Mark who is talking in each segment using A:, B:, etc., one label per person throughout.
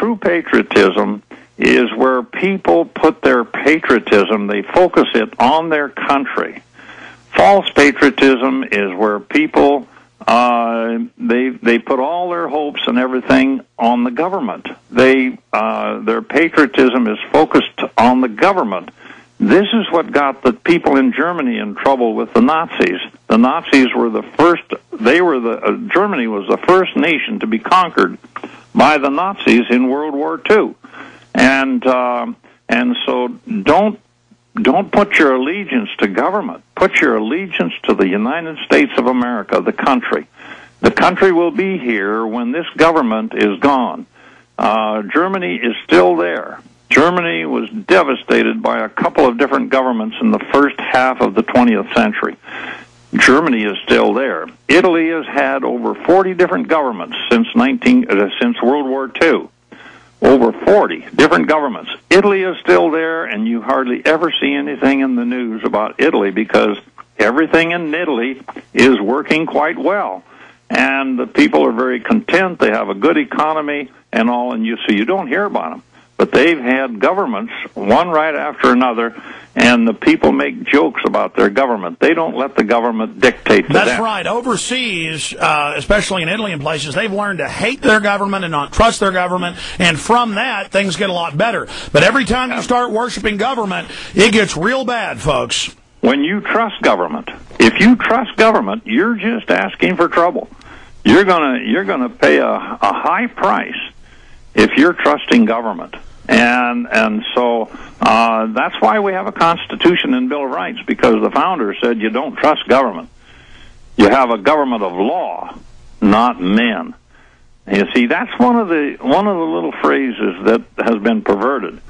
A: true patriotism is where people put their patriotism, they focus it on their country. False patriotism is where people they put all their hopes and everything on the government. Their patriotism is focused on the government. This is what got the people in Germany in trouble with the Nazis. The Nazis were the first. Germany was the first nation to be conquered by the Nazis in World War II, and so don't put your allegiance to government. Put your allegiance to the United States of America, the country. The country will be here when this government is gone. Germany is still there. Germany was devastated by a couple of different governments in the first half of the 20th century. Germany is still there. Italy has had over 40 different governments since World War II. Over 40 different governments. Italy is still there, and you hardly ever see anything in the news about Italy because everything in Italy is working quite well. And the people are very content. They have a good economy and all, and so you don't hear about them. But they've had governments, one right after another, and the people make jokes about their government. They don't let the government dictate to them.
B: That's right. Overseas, especially in Italy and places, they've learned to hate their government and not trust their government, and from that, things get a lot better. But every time you start worshiping government, it gets real bad, folks.
A: When you trust government, if you trust government, you're just asking for trouble. You're gonna pay a high price if you're trusting government. And so that's why we have a Constitution and Bill of Rights, because the founders said you don't trust government. You have a government of law, not men. You see, that's one of the little phrases that has been perverted.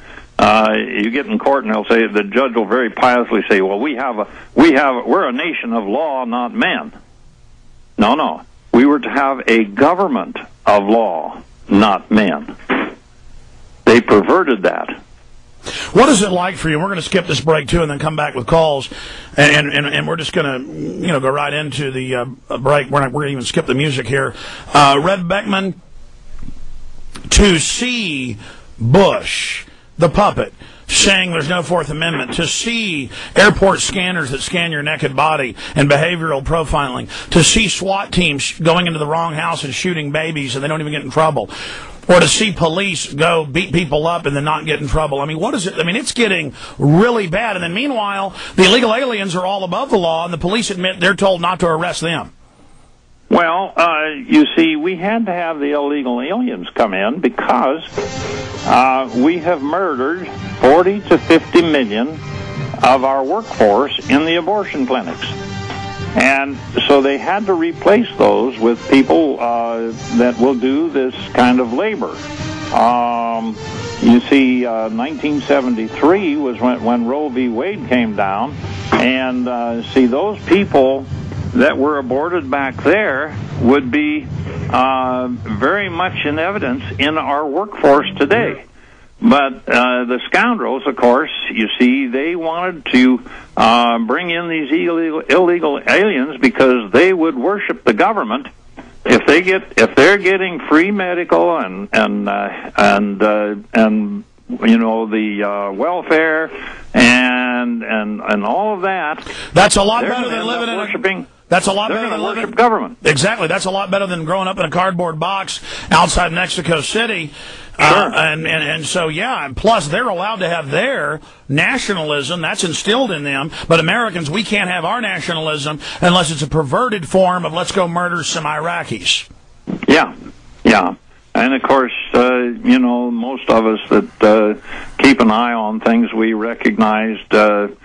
A: You get in court and they'll say, the judge will very piously say, well, we're a nation of law, not men. No. We were to have a government of law, not men. They perverted that.
B: What is it like for you? We're going to skip this break, too, and then come back with calls. And we're just going to, go right into the break. We're going to even skip the music here. Red Beckman, to see Bush, the puppet, saying there's no Fourth Amendment, to see airport scanners that scan your naked body and behavioral profiling, to see SWAT teams going into the wrong house and shooting babies and they don't even get in trouble, or to see police go beat people up and then not get in trouble. I mean, what is it? I mean, it's getting really bad. And then meanwhile, the illegal aliens are all above the law, and the police admit they're told not to arrest them.
A: Well, you see, we had to have the illegal aliens come in because we have murdered 40 to 50 million of our workforce in the abortion clinics. And so they had to replace those with people that will do this kind of labor. You see, 1973 was when Roe v. Wade came down, and see, those people that were aborted back there would be very much in evidence in our workforce today. But the scoundrels, of course, you see, they wanted to bring in these illegal aliens because they would worship the government. If they're getting free medical and the welfare and all of that,
B: that's a lot better than living in
A: worshiping.
B: That's a lot better than living
A: government.
B: Exactly. That's a lot better than growing up in a cardboard box outside Mexico City.
A: Sure.
B: And so, yeah, and plus they're allowed to have their nationalism. That's instilled in them. But Americans, we can't have our nationalism unless it's a perverted form of let's go murder some Iraqis.
A: Yeah. And, of course, most of us that keep an eye on things, we recognized that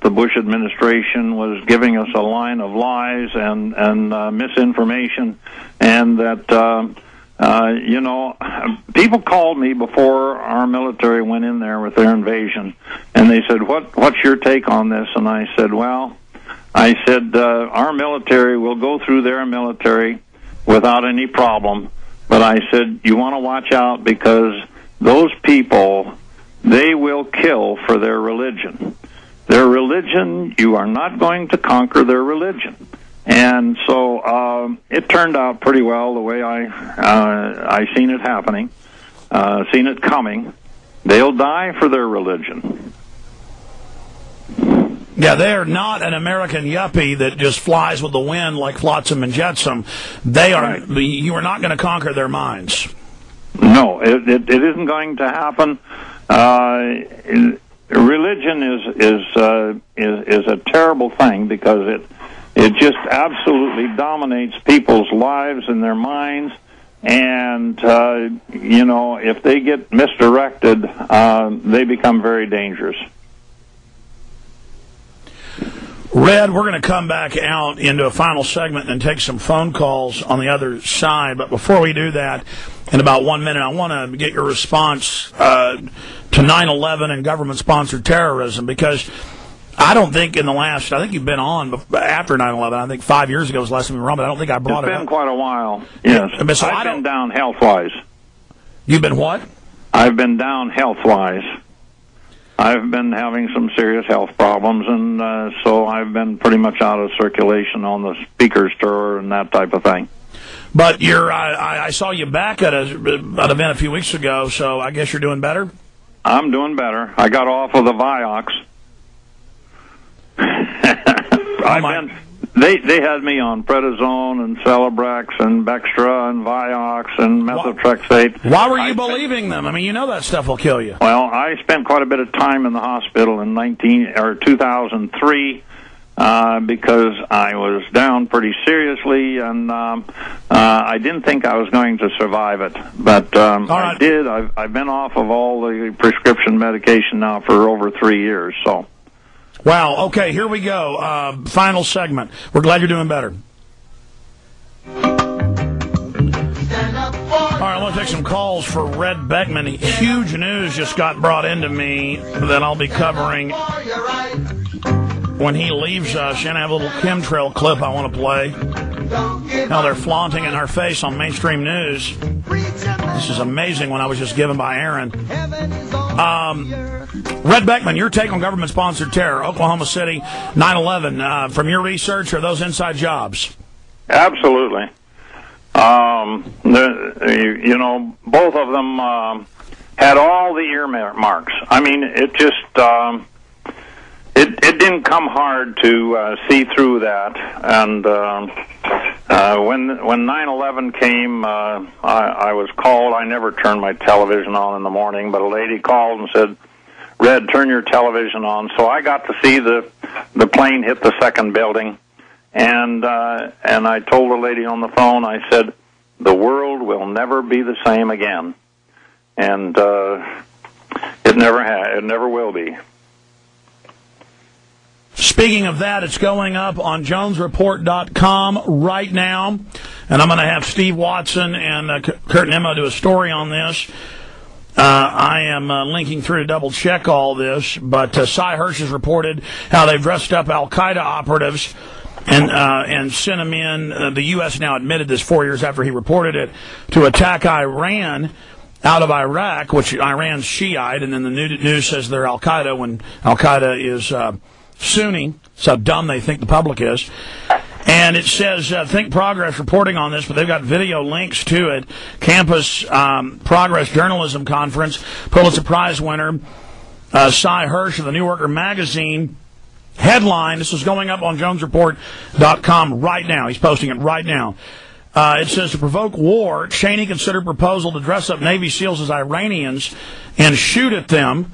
A: the Bush administration was giving us a line of lies and misinformation, and that, people called me before our military went in there with their invasion, and they said, what's your take on this? And I said, our military will go through their military without any problem, but I said, you want to watch out because those people, they will kill for their religion. Their religion, you are not going to conquer their religion. And so it turned out pretty well the way I seen it happening. seen it coming. They'll die for their religion.
B: Yeah, they're not an American yuppie that just flies with the wind like Flotsam and Jetsam. They are. Right. You are not going to conquer their minds.
A: No, it isn't going to happen. Religion is a terrible thing because it just absolutely dominates people's lives and their minds. And if they get misdirected, they become very dangerous.
B: Red, we're going to come back out into a final segment and take some phone calls on the other side. But before we do that, in about 1 minute, I want to get your response to 9/11 and government-sponsored terrorism, because I don't think I think you've been on after 9/11. I think 5 years ago was the last time you were on, but I don't think I brought it up.
A: It's been quite a while, yes.
B: Yeah, so
A: I've been down health-wise.
B: You've been what?
A: I've been down health-wise. I've been having some serious health problems, and so I've been pretty much out of circulation on the speaker's tour and that type of thing.
B: But I saw you back at an event a few weeks ago, so I guess you're doing better?
A: I'm doing better. I got off of the Vioxx. They had me on prednisone and Celebrex and Bextra and Vioxx and methotrexate.
B: Why were you believing them? I mean, you know that stuff will kill you.
A: Well, I spent quite a bit of time in the hospital in 2003 because I was down pretty seriously, and I didn't think I was going to survive it. But I did. I've been off of all the prescription medication now for over 3 years, so...
B: Wow, okay, here we go. Final segment. We're glad you're doing better. All right, I want to take some calls for Red Beckman. Huge news just got brought into me that I'll be covering when he leaves us. And I have a little chemtrail clip I want to play. Now they're flaunting in our face on mainstream news. This is amazing when I was just given by Aaron. Red Beckman, your take on government-sponsored terror, Oklahoma City, 9/11, from your research, or those inside jobs?
A: Absolutely. Both of them had all the earmarks. I mean, it just it didn't come hard to see through that. And when 9/11 came, I was called. I never turned my television on in the morning, but a lady called and said, "Red, turn your television on." So I got to see the plane hit the second building, and I told the lady on the phone, I said, "The world will never be the same again," and it never will be.
B: Speaking of that, it's going up on JonesReport.com right now, and I'm going to have Steve Watson and Kurt and Emma do a story on this. I am linking through to double-check all this, but Cy Hirsch has reported how they've dressed up al-Qaeda operatives and sent them in. The U.S. now admitted this 4 years after he reported it, to attack Iran out of Iraq, which Iran's Shiite, and then the news says they're al-Qaeda when al-Qaeda is Sunni. So dumb they think the public is. And it says, Think Progress reporting on this, but they've got video links to it. Campus Progress Journalism Conference, Pulitzer Prize winner Cy Hirsch of the New Yorker magazine. Headline, this is going up on JonesReport.com right now. He's posting it right now. It says, to provoke war, Cheney considered proposal to dress up Navy SEALs as Iranians and shoot at them.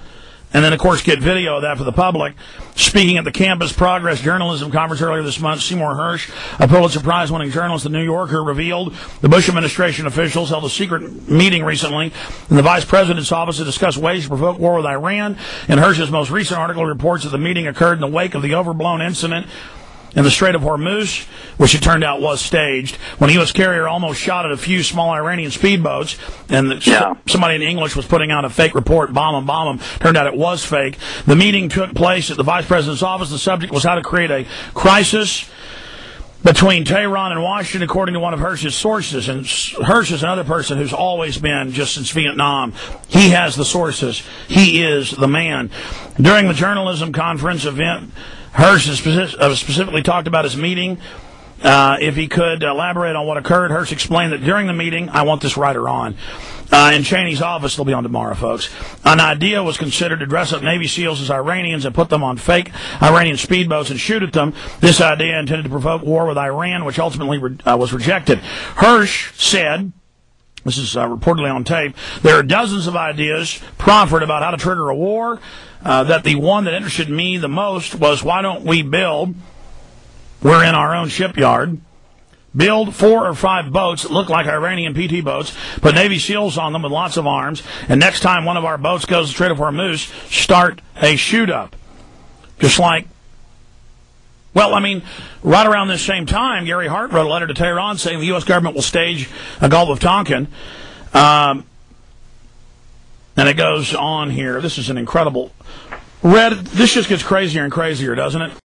B: And then, of course, get video of that for the public. Speaking at the Campus Progress Journalism Conference earlier this month, Seymour Hersh, a Pulitzer Prize-winning journalist at The New Yorker, revealed the Bush administration officials held a secret meeting recently in the vice president's office to discuss ways to provoke war with Iran. In Hersh's most recent article, reports that the meeting occurred in the wake of the overblown incident in the Strait of Hormuz, which it turned out was staged, when a U.S. carrier almost shot at a few small Iranian speedboats, and somebody in English was putting out a fake report, bomb them. Turned out it was fake. The meeting took place at the Vice President's office. The subject was how to create a crisis between Tehran and Washington, according to one of Hersh's sources. And Hersh is another person who's always been, just since Vietnam, he has the sources. He is the man. During the journalism conference event, Hersh has specifically talked about his meeting if he could elaborate on what occurred. Hirsch explained that during the meeting, I want this writer on, in Cheney's office, they'll be on tomorrow, folks, an idea was considered to dress up Navy SEALs as Iranians and put them on fake Iranian speedboats and shoot at them. This idea intended to provoke war with Iran, which ultimately was rejected. Hirsch said, this is reportedly on tape, there are dozens of ideas proffered about how to trigger a war, that the one that interested me the most was, why don't we build, we're in our own shipyard, build 4 or 5 boats that look like Iranian PT boats, put Navy SEALs on them with lots of arms, and next time one of our boats goes to the Strait of Hormuz, start a shoot-up. Just like, well, I mean, right around this same time, Gary Hart wrote a letter to Tehran saying the U.S. government will stage a Gulf of Tonkin. And it goes on here. This is an incredible... Red, this just gets crazier and crazier, doesn't it?